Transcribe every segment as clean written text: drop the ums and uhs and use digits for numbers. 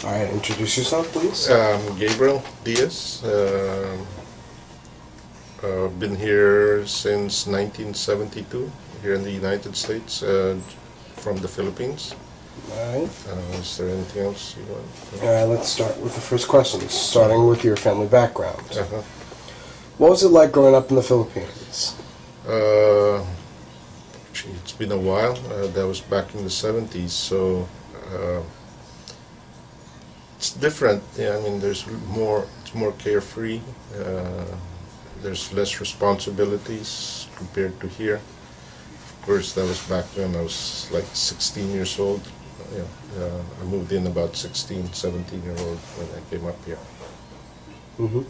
All right, introduce yourself, please. Gabriel Diaz. Been here since 1972, here in the United States, from the Philippines. All right. Is there anything else you want? All right, let's start with the first question, starting with your family background. Uh-huh. What was it like growing up in the Philippines? It's been a while. That was back in the 70s, so it's different. Yeah, I mean, it's more carefree. There's less responsibilities compared to here. Of course, that was back when I was like 16 years old. I moved in about 16, 17-year-old when I came up here. Mm-hmm.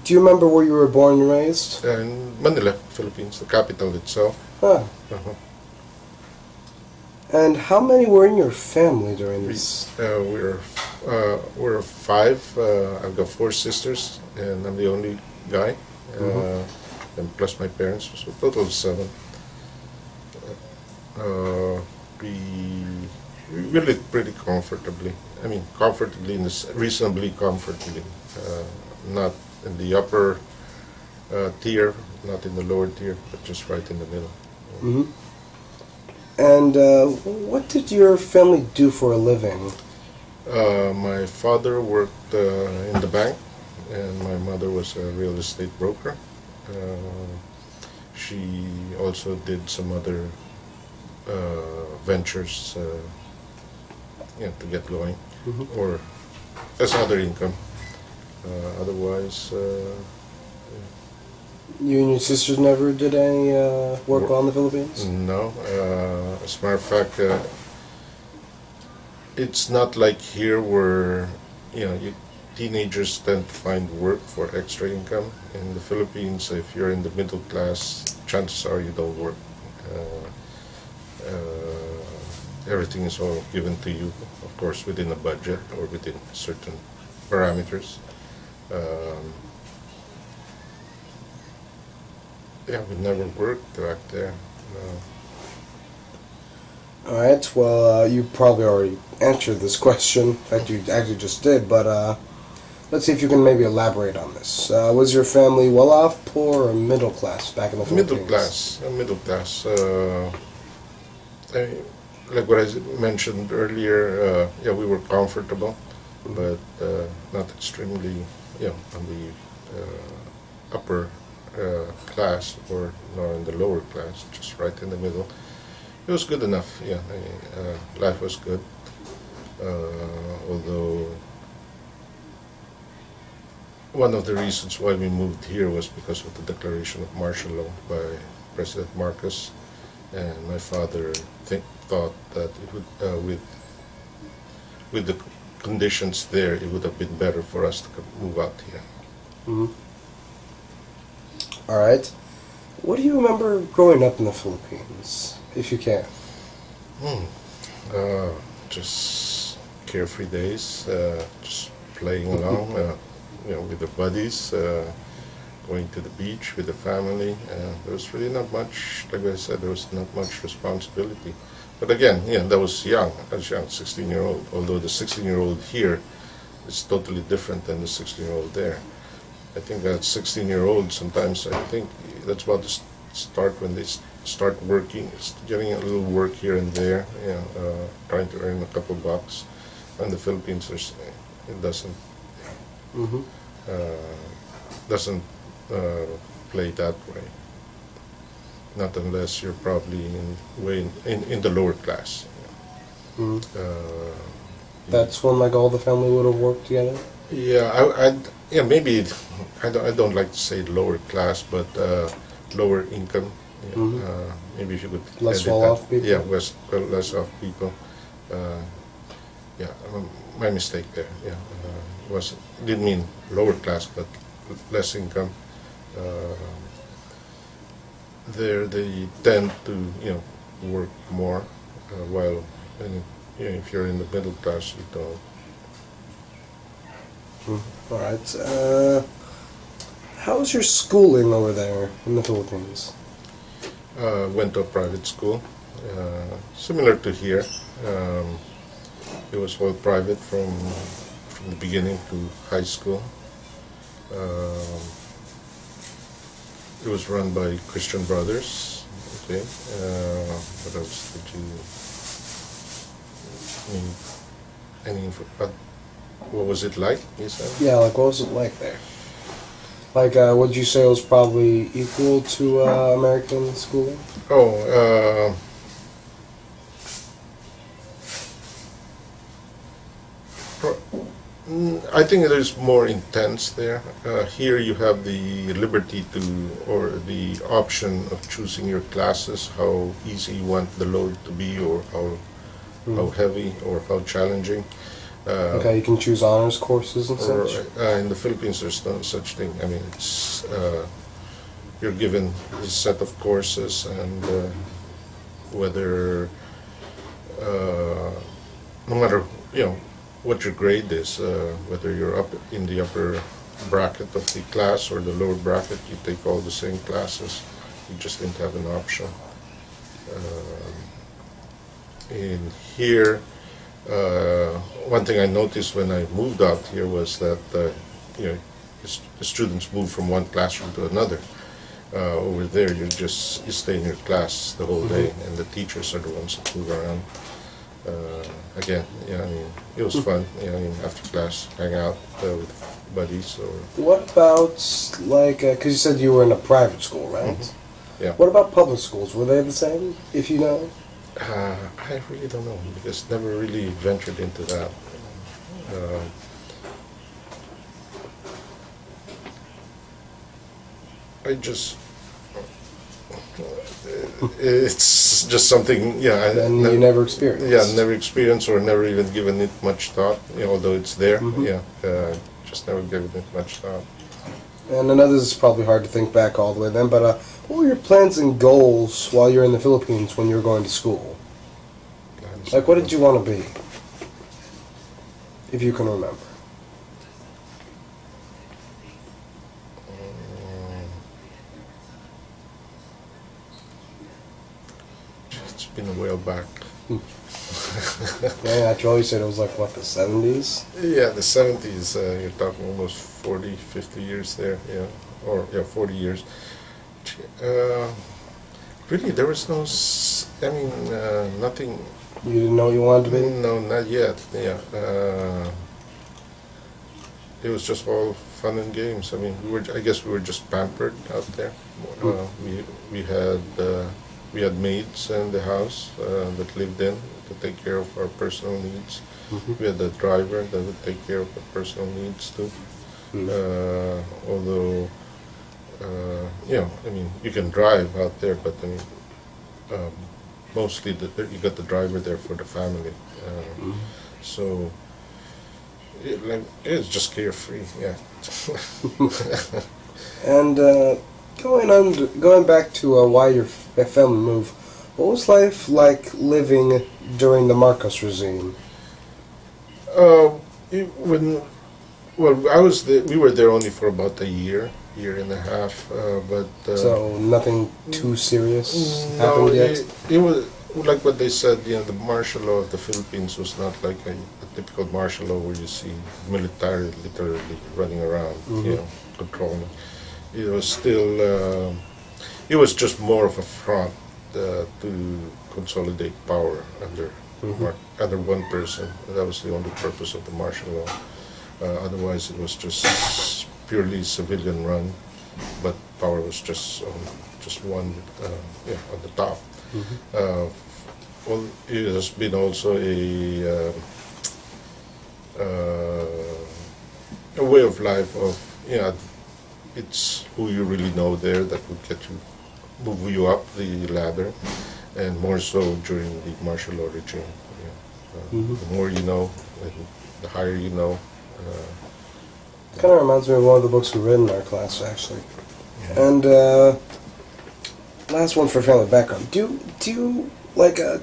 Do you remember where you were born and raised? In Manila, Philippines, the capital itself. Huh. Uh-huh. And how many were in your family during this? We're five. I've got four sisters, and I'm the only guy. And plus my parents, so a total of seven. We live pretty comfortably. I mean, comfortably, reasonably comfortably. Not in the upper tier, not in the lower tier, but just right in the middle. Mm-hmm. And what did your family do for a living? My father worked in the bank, and my mother was a real estate broker. She also did some other ventures to get going, or as other income. Otherwise, you and your sisters never did any work on the Philippines? No. As a matter of fact, it's not like here where teenagers tend to find work for extra income. In the Philippines, if you're in the middle class, chances are you don't work. Everything is all given to you, of course, within a budget or within certain parameters. We never worked back there. No. All right. Well, you probably already answered this question. In fact, you actually just did. But let's see if you can maybe elaborate on this. Was your family well-off, poor, or middle class back in the Philippines? Middle class. Like what I mentioned earlier, we were comfortable, but not extremely, on the upper class or nor in the lower class, just right in the middle. It was good enough. Life was good, although one of the reasons why we moved here was because of the declaration of martial law by President Marcos, and my father thought that it would, with the conditions there, it would have been better for us to move out here. Mm-hmm. All right. What do you remember growing up in the Philippines, if you can? Just carefree days, just playing along, with the buddies, going to the beach with the family. There was really not much, like I said, there was not much responsibility. But again, that was young. I was young, 16-year-old. Although the 16-year-old here is totally different than the 16-year-old there. I think that 16-year-old, sometimes I think that's about the start when they start working, getting a little work here and there, trying to earn a couple bucks. In the Philippines, it doesn't play that way. Not unless you're probably in the lower class. That's when like all the family would have worked together. Maybe I don't like to say lower class, but lower income. Maybe if you could less well-off people. Less off people. My mistake there. Didn't mean lower class, but less income. There they tend to work more, while if you're in the middle class, you don't. All right. How's your schooling over there in the Philippines? Went to a private school, similar to here. It was all private from the beginning to high school. It was run by Christian Brothers. Okay. What else did you? I mean, what was it like? You said. Yeah, like what was it like there? Like, would you say it was probably equal to American schooling? Oh. I think it is more intense there. Here you have the liberty to, or the option of choosing your classes, how easy you want the load to be, or how heavy, or how challenging. Okay, you can choose honors courses and such? In the Philippines, there's no such thing. I mean, it's, you're given a set of courses, and whether, no matter, what your grade is, whether you're up in the upper bracket of the class or the lower bracket, you take all the same classes. You just didn't have an option. In here, one thing I noticed when I moved out here was that the students move from one classroom to another. Over there, you stay in your class the whole day, and the teachers are the ones that move around. Again, I mean, it was fun. I mean, after class, hang out with buddies. Or what about, like, because you said you were in a private school, right? Yeah. What about public schools? Were they the same, if you know? I really don't know, because never really ventured into that. It's just something, And you never experienced? Yeah, never experienced or never even given it much thought, although it's there, just never given it much thought. And I know this is probably hard to think back all the way then, but what were your plans and goals while you were in the Philippines when you were going to school? Like, what did you want to be? If you can remember. It's been a while back. Yeah, after all, you said it was like, what, the 70s? Yeah, the 70s. You're talking almost 40, 50 years there, or 40 years. Really, there was no, nothing. You didn't know what you wanted to be? No, not yet. Yeah, it was just all fun and games. I mean, I guess we were just pampered out there. We had maids in the house that lived in to take care of our personal needs. We had a driver that would take care of our personal needs too. Although, I mean, you can drive out there, but I mean, mostly you got the driver there for the family. So it's just carefree, yeah. And going back to why your family moved, what was life like living during the Marcos regime? We were there only for about a year and a half, but so nothing too serious happened yet. It was like what they said. The martial law of the Philippines was not like a typical martial law where you see military literally running around, controlling. It was still. It was just more of a front to consolidate power under one person. That was the only purpose of the martial law. Otherwise, it was just purely civilian run, but power was just one, on the top. Well, it has been also a way of life of it's who you really know there that would move you up the ladder, and more so during the martial law regime. The more you know, and the higher you know. Kind of reminds me of one of the books we read in our class, actually. Yeah. And last one for family background. Do you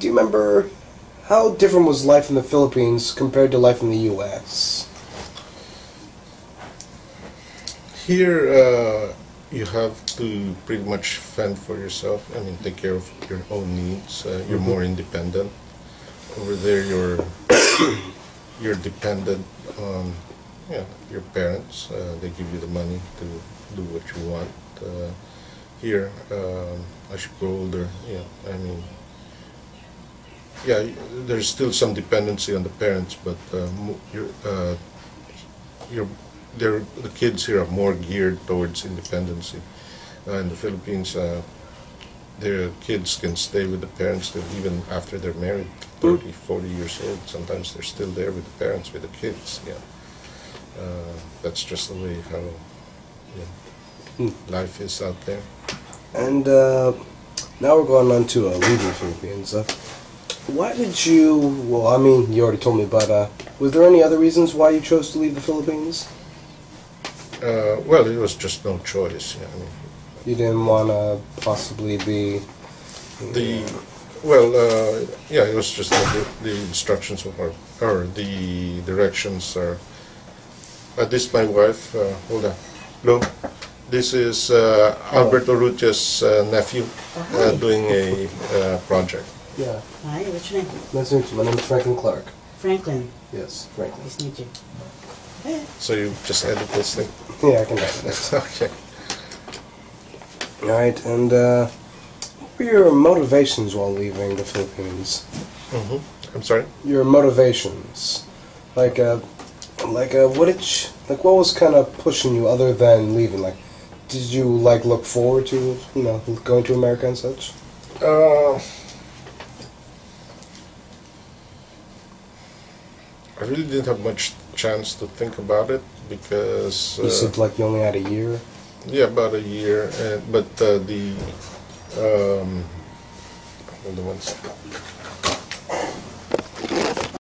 remember how different was life in the Philippines compared to life in the U.S.? Here, you have to pretty much fend for yourself. I mean, take care of your own needs. You're more independent. Over there, you're dependent on your parents. They give you the money to do what you want. Here, as you grow older, I mean, there's still some dependency on the parents, but the kids here are more geared towards independency. In the Philippines, their kids can stay with the parents even after they're married, 30, 40 years old. Sometimes they're still there with the parents, with the kids. That's just the way how life is out there. And now we're going on to leaving the Philippines. Why did you, well, I mean, you already told me, but was there any other reasons why you chose to leave the Philippines? Well, it was just no choice. I mean, you didn't want to possibly be... it was just the instructions or the directions are... this is my wife. Hold on. Hello. This is Alberto Rucha's nephew doing a project. Yeah. Hi, what's your name? Nice to meet you. My name is Franklin Clark. Franklin. Yes, Franklin. Nice to meet you. So you just edit this thing? Yeah, I can edit it. Okay. Alright, and what were your motivations while leaving the Philippines? I'm sorry? Your motivations. What was kind of pushing you other than leaving? Like, did you look forward to going to America and such? I really didn't have much chance to think about it because... you said you only had a year? Yeah, about a year. Hold on one second.